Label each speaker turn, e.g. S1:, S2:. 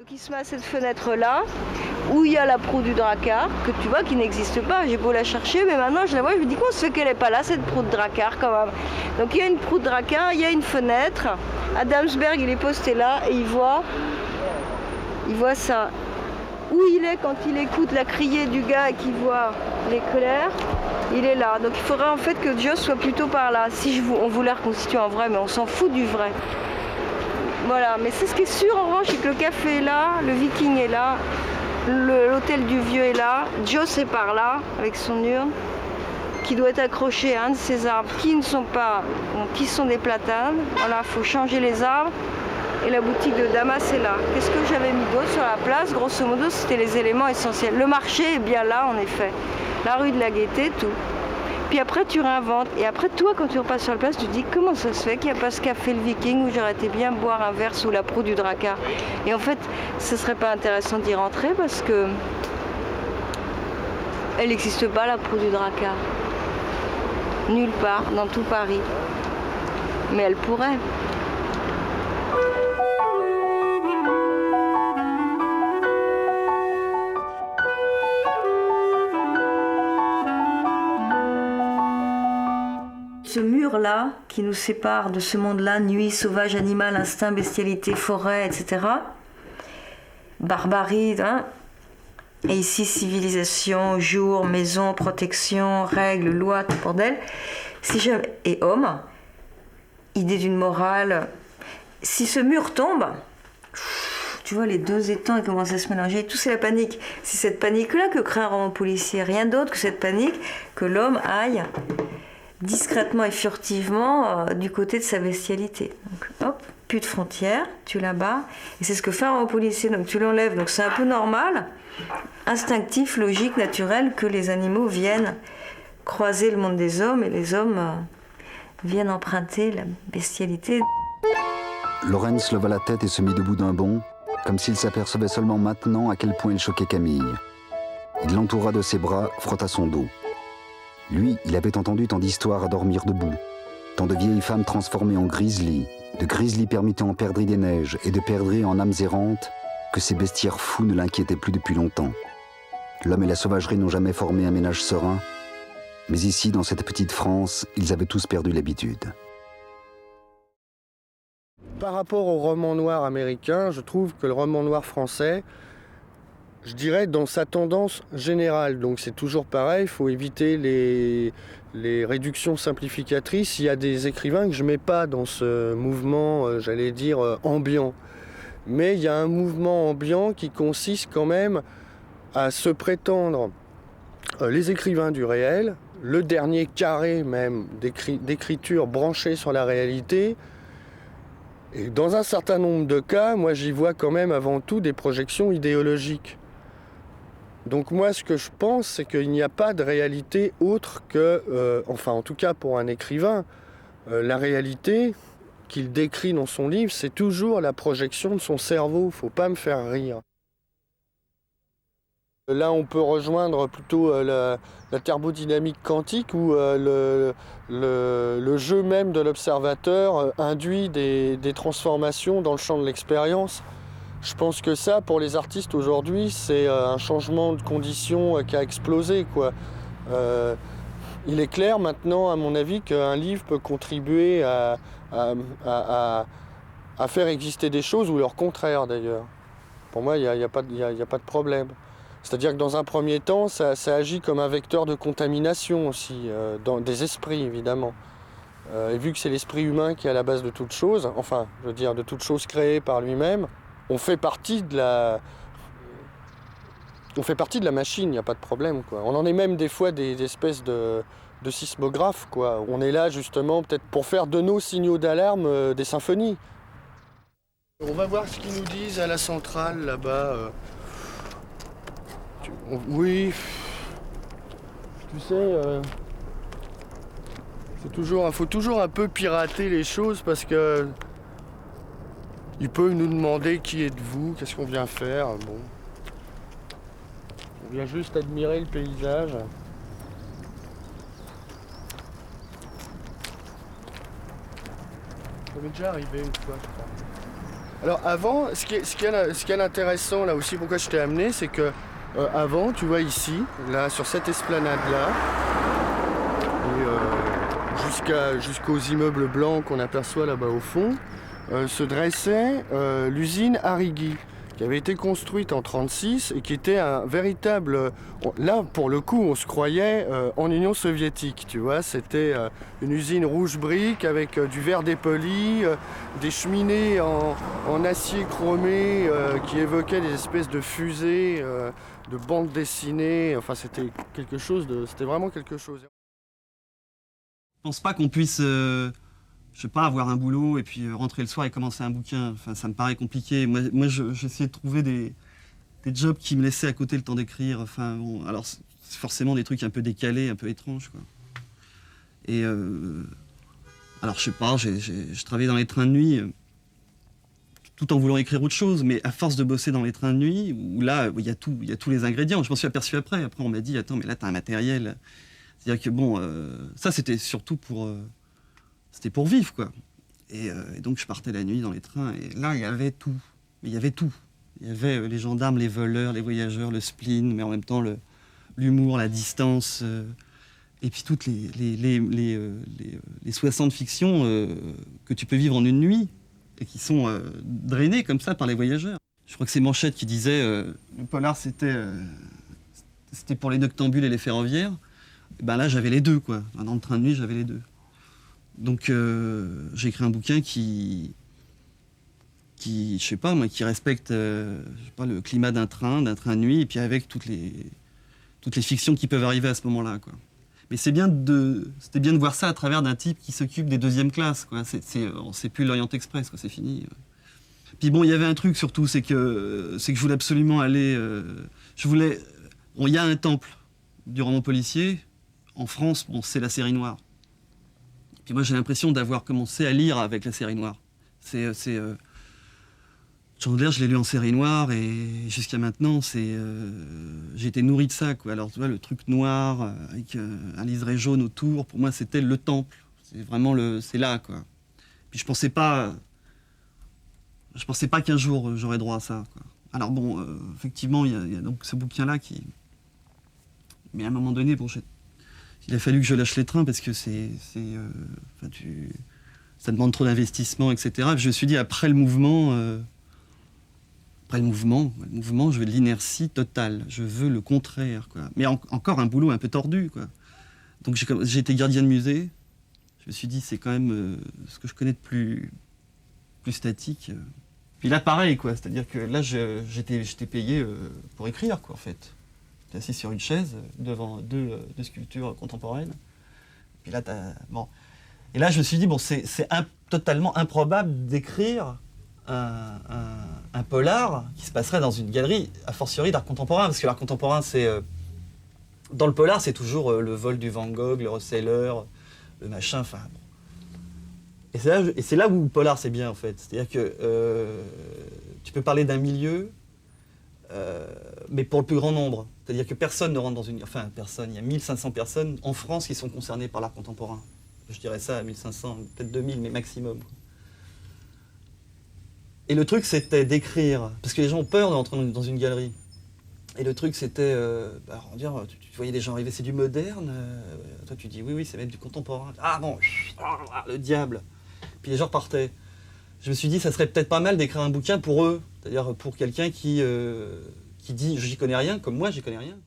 S1: Donc il se met à cette fenêtre-là, où il y a la proue du Drakkar, que tu vois qui n'existe pas. J'ai beau la chercher, mais maintenant je la vois, je me dis comment ça se fait qu'elle n'est pas là, cette proue de Drakkar quand même. Donc il y a une proue de Drakkar, il y a une fenêtre. Adamsberg, il est posté là et il voit ça. Où il est quand il écoute la criée du gars et qu'il voit l'éclair, il est là. Donc il faudrait en fait que Joss soit plutôt par là. Si on voulait reconstituer en vrai, mais on s'en fout du vrai. Voilà, mais c'est ce qui est sûr en revanche, c'est que le café est là, le Viking est là, l'hôtel du vieux est là, Joss est par là avec son urne, qui doit être accroché à un de ces arbres qui ne sont pas, qui sont des platanes. Voilà, il faut changer les arbres. Et la boutique de Damas est là. Qu'est-ce que j'avais mis d'autre sur la place? Grosso modo, c'était les éléments essentiels. Le marché est bien là, en effet. La rue de la Gaîté, tout. Puis après, tu réinventes. Et après, toi, quand tu repasses sur la place, tu te dis comment ça se fait qu'il n'y a pas ce café le Viking où j'aurais été bien boire un verre sous la proue du Drakkar. Et en fait, ce serait pas intéressant d'y rentrer parce que elle n'existe pas, la proue du Drakkar. Nulle part, dans tout Paris. Mais elle pourrait. Ce mur-là, qui nous sépare de ce monde-là, nuit, sauvage, animal, instinct, bestialité, forêt, etc. Barbarie, hein. Et ici, civilisation, jour, maison, protection, règles, lois, tout bordel. Si jamais, et homme, idée d'une morale. Si ce mur tombe, tu vois, les deux étangs, ils commencent à se mélanger. Tout, c'est la panique. C'est cette panique-là que crée un roman policier. Rien d'autre que cette panique que l'homme aille discrètement et furtivement du côté de sa bestialité. Donc, hop, plus de frontières, tu la bats. Et c'est ce que fait un roman policier. Donc, tu l'enlèves. Donc, c'est un peu normal, instinctif, logique, naturel que les animaux viennent croiser le monde des hommes et les hommes viennent emprunter la bestialité.
S2: Lorenz leva la tête et se mit debout d'un bond, comme s'il s'apercevait seulement maintenant à quel point il choquait Camille. Il l'entoura de ses bras, frotta son dos. Lui, il avait entendu tant d'histoires à dormir debout, tant de vieilles femmes transformées en grizzlies, de grizzlies permutés en perdrix des neiges et de perdrix en âmes errantes, que ces bestiaires fous ne l'inquiétaient plus depuis longtemps. L'homme et la sauvagerie n'ont jamais formé un ménage serein, mais ici, dans cette petite France, ils avaient tous perdu l'habitude.
S3: Par rapport au roman noir américain, je trouve que le roman noir français, je dirais dans sa tendance générale, donc c'est toujours pareil, il faut éviter les réductions simplificatrices. Il y a des écrivains que je ne mets pas dans ce mouvement, j'allais dire, ambiant. Mais il y a un mouvement ambiant qui consiste quand même à se prétendre les écrivains du réel, le dernier carré même d'écriture branchée sur la réalité. Et dans un certain nombre de cas, moi j'y vois quand même avant tout des projections idéologiques. Donc moi ce que je pense, c'est qu'il n'y a pas de réalité autre que, enfin en tout cas pour un écrivain, la réalité qu'il décrit dans son livre, c'est toujours la projection de son cerveau, faut pas me faire rire. Là on peut rejoindre plutôt la thermodynamique quantique où le jeu même de l'observateur induit des transformations dans le champ de l'expérience. Je pense que ça, pour les artistes aujourd'hui, c'est un changement de conditions qui a explosé, quoi. Il est clair maintenant, à mon avis, qu'un livre peut contribuer à faire exister des choses ou leur contraire, d'ailleurs. Pour moi, il n'y a pas de problème. C'est-à-dire que dans un premier temps, ça agit comme un vecteur de contamination aussi, dans des esprits, évidemment. Et vu que c'est l'esprit humain qui est à la base de toute chose, enfin, je veux dire, de toute chose créée par lui-même, on fait partie de la machine, il n'y a pas de problème, quoi. On en est même des fois des espèces de sismographes, quoi. On est là justement peut-être pour faire de nos signaux d'alarme des symphonies. On va voir ce qu'ils nous disent à la centrale là-bas. Oui, tu sais, faut toujours un peu pirater les choses parce que ils peuvent nous demander qui êtes-vous, qu'est-ce qu'on vient faire. Bon, on vient juste admirer le paysage. Ça m'est déjà arrivé une fois, je crois. Alors avant, ce qui est intéressant là aussi, pourquoi je t'ai amené, c'est que avant, tu vois ici, là sur cette esplanade-là, et jusqu'aux immeubles blancs qu'on aperçoit là-bas au fond, se dressait l'usine Arrighi, qui avait été construite en 1936 et qui était un véritable... Là, pour le coup, on se croyait en Union soviétique, tu vois. C'était une usine rouge brique avec du verre dépoli, des cheminées en acier chromé qui évoquaient des espèces de fusées, de bandes dessinées. Enfin, c'était vraiment quelque chose.
S4: Je pense pas qu'on puisse... je sais pas, avoir un boulot et puis rentrer le soir et commencer un bouquin. Enfin, ça me paraît compliqué. Moi j'essayais de trouver des jobs qui me laissaient à côté le temps d'écrire. Enfin, bon, alors c'est forcément des trucs un peu décalés, un peu étranges, quoi. Et alors, je sais pas, je travaillais dans les trains de nuit tout en voulant écrire autre chose, mais à force de bosser dans les trains de nuit, où là, il y a tous les ingrédients. Je m'en suis aperçu après. Après, on m'a dit, attends, mais là, t'as un matériel. C'est-à-dire que, bon, ça, c'était surtout pour... C'était pour vivre, quoi. Et donc, je partais la nuit dans les trains, et là, il y avait tout. Il y avait tout. Il y avait les gendarmes, les voleurs, les voyageurs, le spleen, mais en même temps, l'humour, la distance, et puis toutes les 60 fictions que tu peux vivre en une nuit, et qui sont drainées comme ça par les voyageurs. Je crois que c'est Manchette qui disait le polar, c'était pour les noctambules et les ferroviaires. Et ben là, j'avais les deux, quoi. Dans le train de nuit, j'avais les deux. Donc j'ai écrit un bouquin qui je sais pas moi, qui respecte je sais pas, le climat d'un train de nuit, et puis avec toutes les fictions qui peuvent arriver à ce moment-là, quoi. Mais c'était bien de voir ça à travers d'un type qui s'occupe des deuxièmes classes, quoi. C'est plus l'Orient Express, quoi, c'est fini. Puis bon, il y avait un truc surtout, c'est que je voulais absolument aller... Bon, il y a un temple du roman policier. En France, bon, c'est la série noire. Puis moi, j'ai l'impression d'avoir commencé à lire avec la série noire. Chandler, je l'ai lu en série noire, et jusqu'à maintenant, j'ai été nourri de ça, quoi. Alors, tu vois, le truc noir, avec un liseré jaune autour, pour moi, c'était le temple. C'est vraiment c'est là, quoi. Puis je pensais pas qu'un jour, j'aurais droit à ça, quoi. Alors bon, effectivement, il y a donc ce bouquin-là qui... Mais à un moment donné, bon, il a fallu que je lâche les trains parce que ça demande trop d'investissement, etc. Puis je me suis dit, après le mouvement, je veux de l'inertie totale. Je veux le contraire, quoi. Mais encore un boulot un peu tordu, quoi. Donc j'ai été gardien de musée. Je me suis dit, c'est quand même ce que je connais de plus statique. Puis là, pareil, quoi. C'est-à-dire que là, j'étais payé pour écrire, quoi, en fait. J'étais assis sur une chaise devant deux sculptures contemporaines. Puis là, bon. Et là, je me suis dit, bon, c'est totalement improbable d'écrire un polar qui se passerait dans une galerie, a fortiori d'art contemporain, parce que l'art contemporain, dans le polar, c'est toujours le vol du Van Gogh, le Rosseller, le machin, enfin... Bon. Et c'est là où le polar, c'est bien, en fait. C'est-à-dire que tu peux parler d'un milieu, mais pour le plus grand nombre. C'est-à-dire que personne ne rentre dans une... Enfin, personne. Il y a 1500 personnes en France qui sont concernées par l'art contemporain. Je dirais ça à 1500, peut-être 2000, mais maximum. Et le truc, c'était d'écrire. Parce que les gens ont peur d'entrer dans une galerie. Et le truc, c'était... tu voyais des gens arriver, c'est du moderne. Toi, tu dis, oui, c'est même du contemporain. Ah bon, le diable. Puis les gens repartaient. Je me suis dit, ça serait peut-être pas mal d'écrire un bouquin pour eux. C'est-à-dire pour quelqu'un qui dit, j'y connais rien, comme moi, j'y connais rien.